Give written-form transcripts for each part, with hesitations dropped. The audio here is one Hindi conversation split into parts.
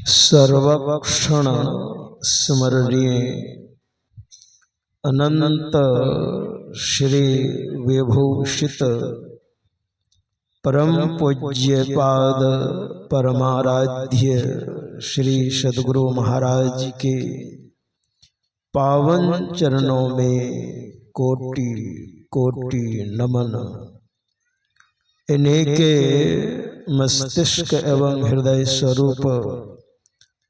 सर्वक्षण स्मरणीय अनंत श्री विभूषित परम पूज्य पाद परमाराध्य श्री सद्गुरु महाराज के पावन चरणों में कोटि कोटि नमन। इन्हीं के मस्तिष्क एवं हृदय स्वरूप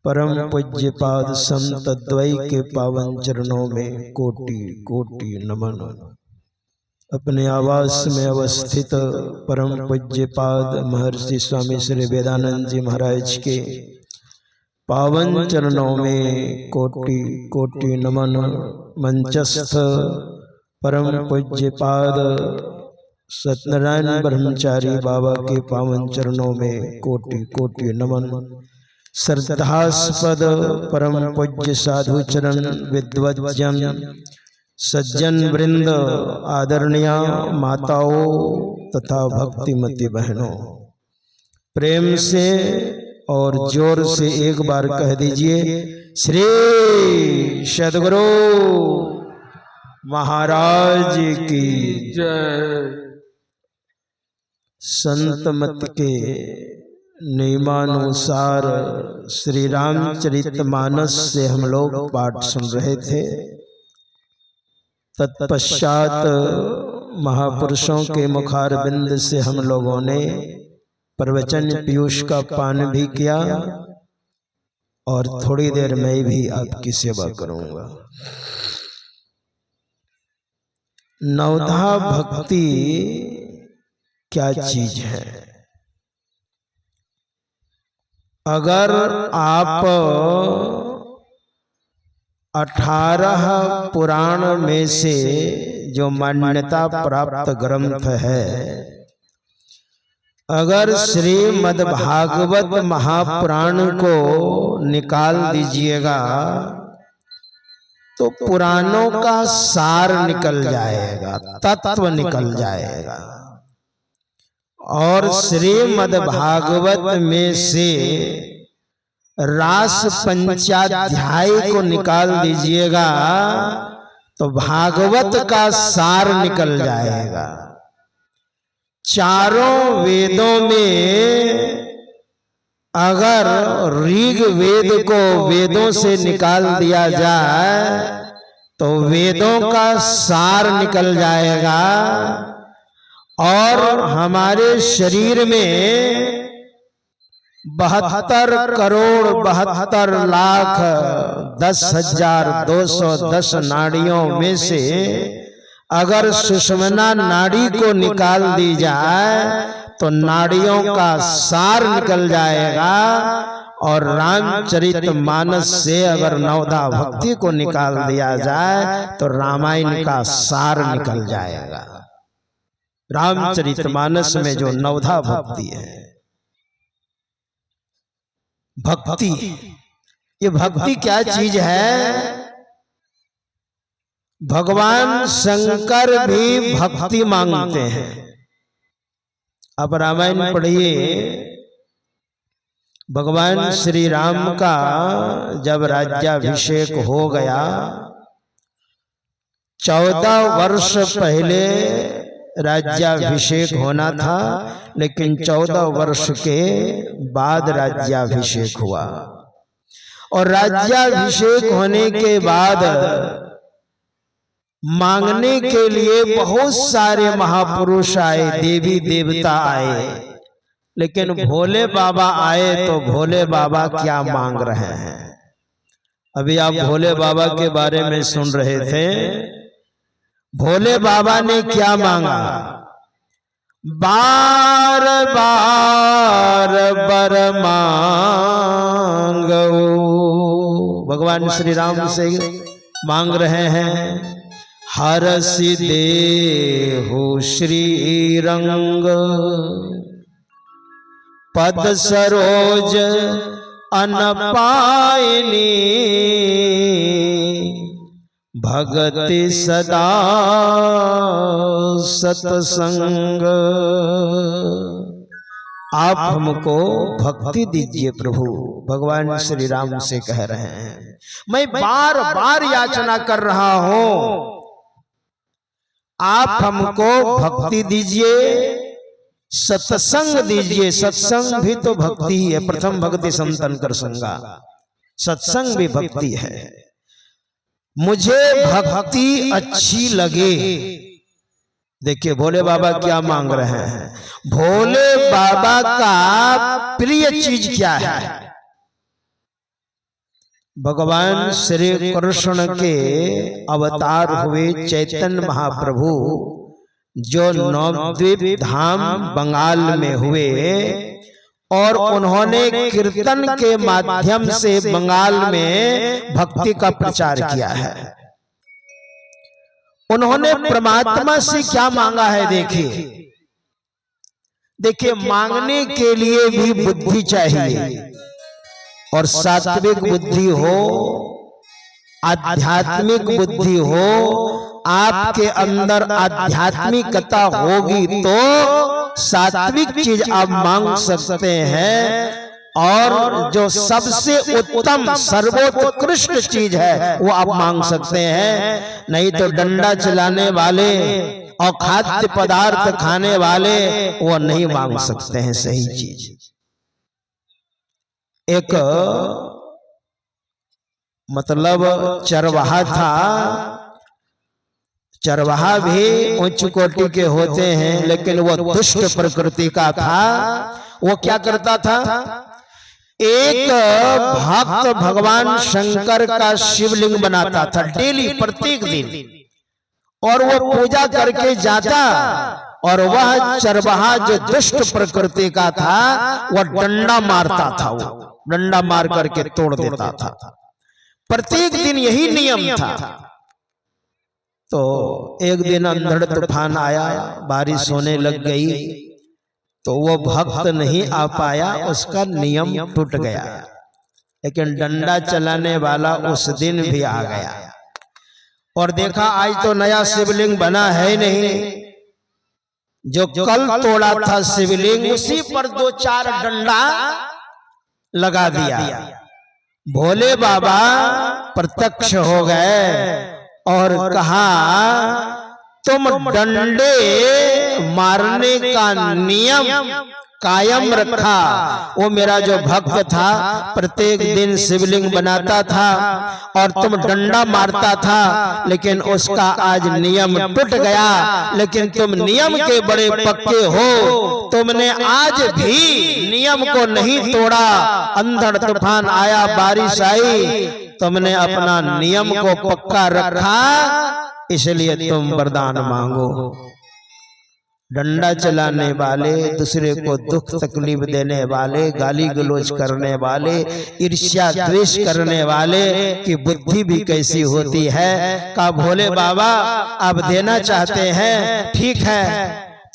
परम पूज्य पाद संत द्वय के पावन चरणों में कोटि कोटि नमन। अपने आवास में अवस्थित परम पूज्य पाद महर्षि स्वामी श्री वेदानंद जी महाराज के पावन चरणों में कोटि कोटि नमन। मंचस्थ परम पूज्य पाद सत्यनारायण ब्रह्मचारी बाबा के पावन चरणों में कोटि कोटि नमन। श्रद्धास्पद परम पूज्य साधु चरण विद्वज्जन सज्जन वृंद आदरणीय माताओं तथा भक्तिमती बहनों, प्रेम से और जोर से एक बार कह दीजिए श्री सद्गुरु महाराज की जय। संत मत के नियमानुसार श्री रामचरितमानस से हम लोग पाठ सुन रहे थे। तत्पश्चात महापुरुषों के मुखारबिंद से हम लोगों ने प्रवचन पीयूष का पान भी किया और थोड़ी देर में भी आपकी सेवा करूंगा। नवधा भक्ति क्या चीज है? अगर आप 18 पुराण में से जो मान्यता प्राप्त ग्रंथ है, अगर श्रीमद् भागवत महापुराण को निकाल दीजिएगा तो पुराणों का सार निकल जाएगा, तत्व निकल जाएगा। और श्रीमद् भागवत में से रास पंचाध्याय को निकाल दीजिएगा तो भागवत का सार निकल जाएगा। चारों वेदों में अगर ऋग वेद को वेदों से निकाल दिया जाए तो वेदों का सार निकल जाएगा। और हमारे शरीर में 72 करोड़ 72 लाख 10,210 नाड़ियों में से अगर सुषुम्ना नाड़ी को निकाल दी जाए तो नाड़ियों का सार निकल जाएगा। और रामचरितमानस से अगर नवधा भक्ति को निकाल दिया जाए तो रामायण का सार निकल जाएगा। रामचरितमानस में जो नवधा भक्ति है, भक्ति, ये भक्ति क्या चीज है? भगवान शंकर भी भक्ति मांगते हैं। अब रामायण पढ़िए। भगवान श्री राम का जब राज्याभिषेक हो गया, 14 वर्ष पहले राज्याभिषेक होना था, लेकिन 14 वर्ष के बाद राज्याभिषेक हुआ। और राज्याभिषेक होने के बाद मांगने के लिए बहुत सारे महापुरुष आए, देवी देवता आए, लेकिन भोले बाबा आए तो भोले बाबा क्या मांग रहे हैं? अभी आप भोले बाबा के बारे में सुन रहे थे। भोले बाबा ने क्या मांगा? बार बार बर मांगो। भगवान श्री राम से मांग रहे हैं, हरसि देहु श्री रंग, पद सरोज अनपायनी, भगति सदा सतसंग। आप हमको भक्ति दीजिए प्रभु। भगवान श्री राम से कह रहे हैं, मैं बार बार याचना कर रहा हूं, आप हमको भक्ति दीजिए, सत्संग दीजिए। सत्संग भी तो भक्ति ही है। प्रथम भक्ति संतन कर संगा, सत्संग भी भक्ति है। मुझे भक्ति अच्छी लगे। देखिए भोले बाबा क्या मांग रहे हैं। भोले बाबा का प्रिय चीज क्या है? भगवान श्री कृष्ण के अवतार हुए चैतन्य महाप्रभु, जो नवद्वीप धाम बंगाल में हुए और उन्होंने कीर्तन के माध्यम से बंगाल में भक्ति का प्रचार किया है। उन्होंने परमात्मा से क्या मांगा है? देखिए मांगने के लिए भी बुद्धि चाहिए, और सात्विक बुद्धि हो, आध्यात्मिक बुद्धि हो, आपके अंदर आध्यात्मिकता होगी तो सात्विक चीज आप मांग सकते हैं, और जो सबसे उत्तम सर्वोत्कृष्ट चीज है वो आप मांग सकते हैं। नहीं तो डंडा चलाने वाले और खाद्य पदार्थ खाने वाले वो नहीं मांग सकते हैं सही चीज। एक मतलब चरवाहा था। चरवाहा भी उच्च कोटि के होते हैं, लेकिन वो दुष्ट प्रकृति का था। वो क्या करता था? एक भक्त भगवान शंकर का शिवलिंग बनाता था डेली, प्रत्येक दिन, और वो पूजा करके जाता। और वह चरवाहा जो दुष्ट प्रकृति का था, वह डंडा मारता था, वो डंडा मार करके तोड़ देता था। प्रत्येक दिन यही नियम था। तो एक दिन अंधड़ तूफान आया, बारिश होने लग गई, तो वो भक्त नहीं आ पाया, उसका नियम टूट गया। लेकिन डंडा चलाने वाला उस दिन भी आ गया और देखा आज तो नया शिवलिंग बना है नहीं, जो कल तोड़ा था शिवलिंग उसी पर 2-4 डंडा लगा दिया। भोले बाबा प्रत्यक्ष हो गए और कहा, तुम डंडे मारने का नियम कायम रखा। वो मेरा जो भक्त था प्रत्येक दिन शिवलिंग बनाता था और तुम डंडा मारता था, लेकिन उसका आज नियम टूट गया। लेकिन तुम नियम के बड़े पक्के हो, तुमने आज भी नियम को नहीं तोड़ा। अंधड़ तूफान आया, बारिश आई, तुमने अपना नियम को पक्का रखा, इसलिए तुम वरदान मांगो। डंडा चलाने वाले, दूसरे को दुख तकलीफ देने वाले, गाली गलौज करने वाले, ईर्ष्या द्वेष करने वाले की बुद्धि भी कैसी होती है। का भोले बाबा आप देना चाहते हैं, ठीक है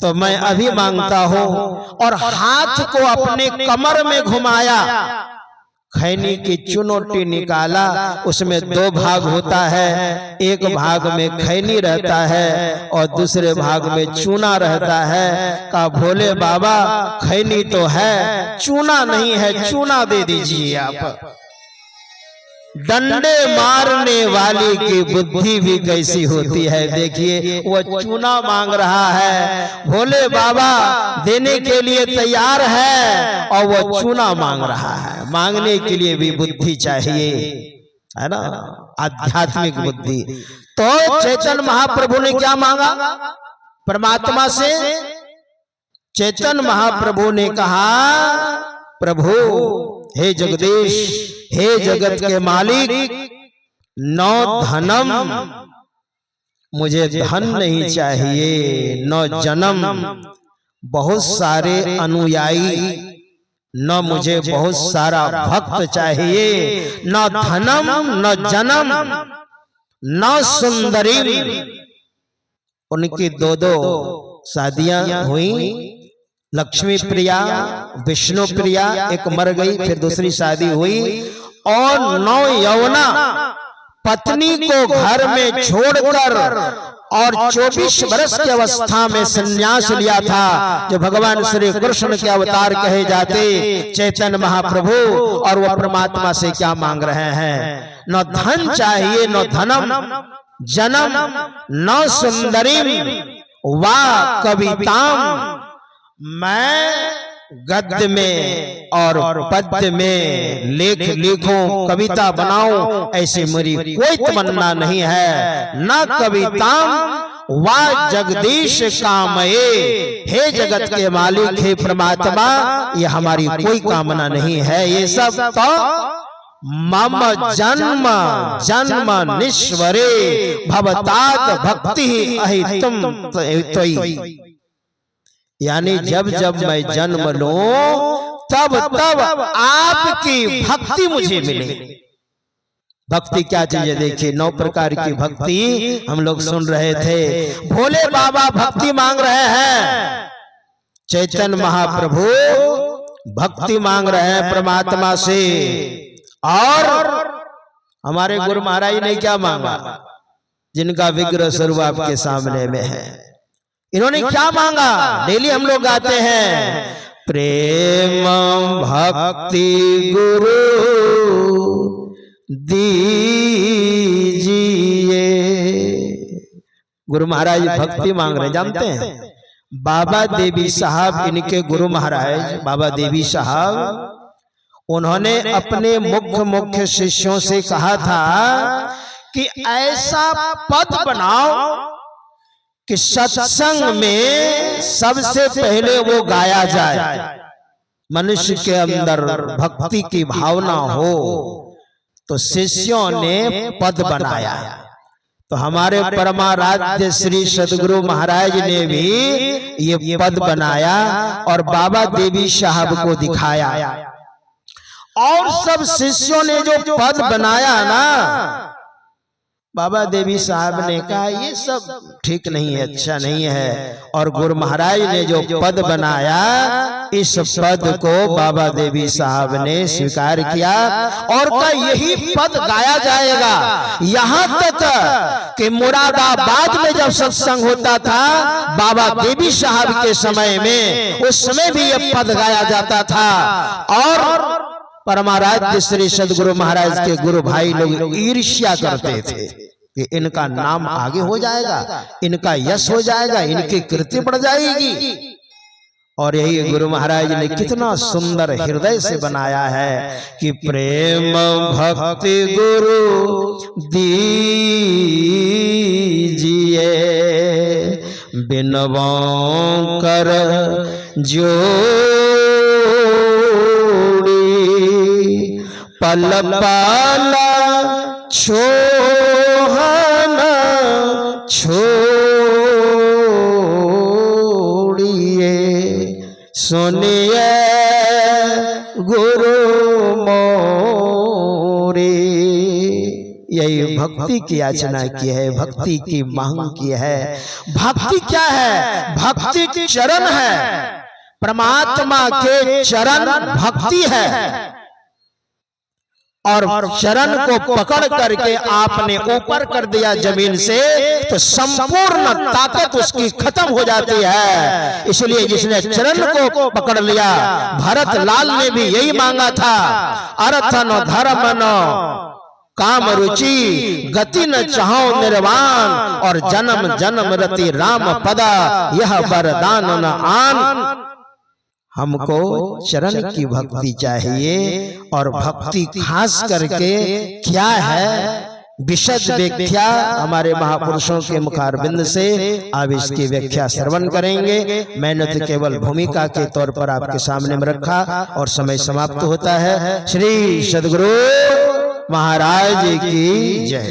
तो मैं अभी मांगता हूँ। और हाथ को अपने कमर में घुमाया, खैनी की चुनौती निकाला, उसमें 2 भाग होता है, एक भाग में खैनी रहता है और दूसरे भाग में चूना रहता है। का भोले बाबा खैनी तो है, चूना नहीं है, चूना दे दीजिए आप। डंडे मारने वाली की बुद्धि भी कैसी होती है, देखिए वो चूना मांग रहा है, भोले बाबा देने के लिए तैयार है और वो चूना मांग रहा है। मांगने के लिए भी बुद्धि चाहिए, है ना, आध्यात्मिक बुद्धि। तो चैतन्य महाप्रभु ने क्या मांगा परमात्मा से? चैतन्य महाप्रभु ने कहा, प्रभु हे जगदीश, हे जगत के मालिक, न धनम, मुझे धन नहीं चाहिए, न जन्म, बहुत सारे अनुयायी, न मुझे बहुत सारा भक्त चाहिए, न धनम न जन्म न सुंदरी। उनकी 2 शादियां हुई, लक्ष्मी प्रिया, विष्णु प्रिया, एक मर गई, फिर दूसरी शादी हुई, और 9 यौवना पत्नी को घर में छोड़कर और 24 वर्ष की अवस्था में संन्यास लिया था, जो भगवान श्री कृष्ण के अवतार कहे जाते चैतन्य महाप्रभु। और वो परमात्मा से क्या मांग रहे हैं? न धन चाहिए, न धनम जन्म, न सुंदरीम वा कविताम। मैं गद्य में और पद्य में लेख लिखूं, कविता बनाऊं, ऐसी मेरी कोई तमन्ना नहीं है। न कविताम वा जगदीश कामये, हे जगत के मालिक, हे परमात्मा, ये हमारी कोई कामना नहीं है। ये सब तो मम जन्म जन्म निश्वरे भवतात भक्ति अहितुम त्वयि। यानी जब जब मैं जन्म लूं तब तब आपकी भक्ति मुझे मिले। भक्ति क्या चीज है? देखिए 9 प्रकार की भक्ति हम लोग सुन रहे थे। भोले बाबा भक्ति मांग रहे हैं, चैतन्य महाप्रभु भक्ति मांग रहे हैं परमात्मा से। और हमारे गुरु महाराज ने क्या मांगा? जिनका विग्रह स्वरूप आपके सामने में है, इन्होंने क्या मांगा? डेली हम लोग गाते हैं, प्रेम भक्ति गुरु दीजिए। गुरु महाराज भक्ति मांग रहे, जानते हैं? बाबा देवी साहब, इनके गुरु महाराज बाबा देवी साहब, उन्होंने अपने मुख्य शिष्यों से कहा था कि ऐसा पद बनाओ कि सत्संग में सबसे पहले वो गाया जाए, मनुष्य के अंदर भक्ति की भावना हो। तो शिष्यों ने पद बनाया। तो हमारे परमाराध्य श्री सदगुरु महाराज ने भी ये पद बनाया और बाबा देवी साहब को दिखाया। और सब शिष्यों ने जो पद बनाया ना, बाबा देवी साहब ने कहा ये सब ठीक नहीं है, अच्छा नहीं है। और गुरु महाराज ने जो पद बनाया, इस पद को बाबा देवी साहब ने स्वीकार किया और कहा यही पद गाया जाएगा। यहाँ तक कि मुरादाबाद में जब सत्संग होता था बाबा देवी साहब के समय में, उस समय भी यह पद गाया जाता था। और परमाराध्य श्री सदगुरु महाराज के गुरु भाई लोग ईर्ष्या करते थे कि इनका नाम आगे हो जाएगा, इनका यश हो जाएगा, इनकी कीर्ति बढ़ जाएगी। और यही गुरु महाराज ने कितना सुंदर हृदय से बनाया है कि प्रेम भक्ति गुरु दीजिए, बिनवों कर जोड़ी, पल पल छोहना छोड़िए, सुनिए गुरु मोरे। यही भक्ति की याचना की है, भक्ति की मांग की है। भक्ति क्या है? भक्ति चरण है, परमात्मा के चरण भक्ति है। और चरण को पकड़ करके आपने ऊपर कर दिया जमीन से, तो संपूर्ण ताकत उसकी खत्म हो जाती है। इसलिए जिसने चरण को पकड़ लिया, भरत लाल ने भी यही मांगा था, अर्थ न धर्म न काम रुचि, गति न चाहो निर्वाण, और जन्म जन्म रति राम पदा, यह वरदान न आन। हमको चरण की भक्ति चाहिए। और भक्ति खास करके क्या है, विशद व्याख्या हमारे महापुरुषों के मुखारबिंद से अब इसकी व्याख्या श्रवण करेंगे। मैंने तो केवल भूमिका के तौर पर आपके सामने में रखा और समय समाप्त होता है। श्री सदगुरु महाराज की जय।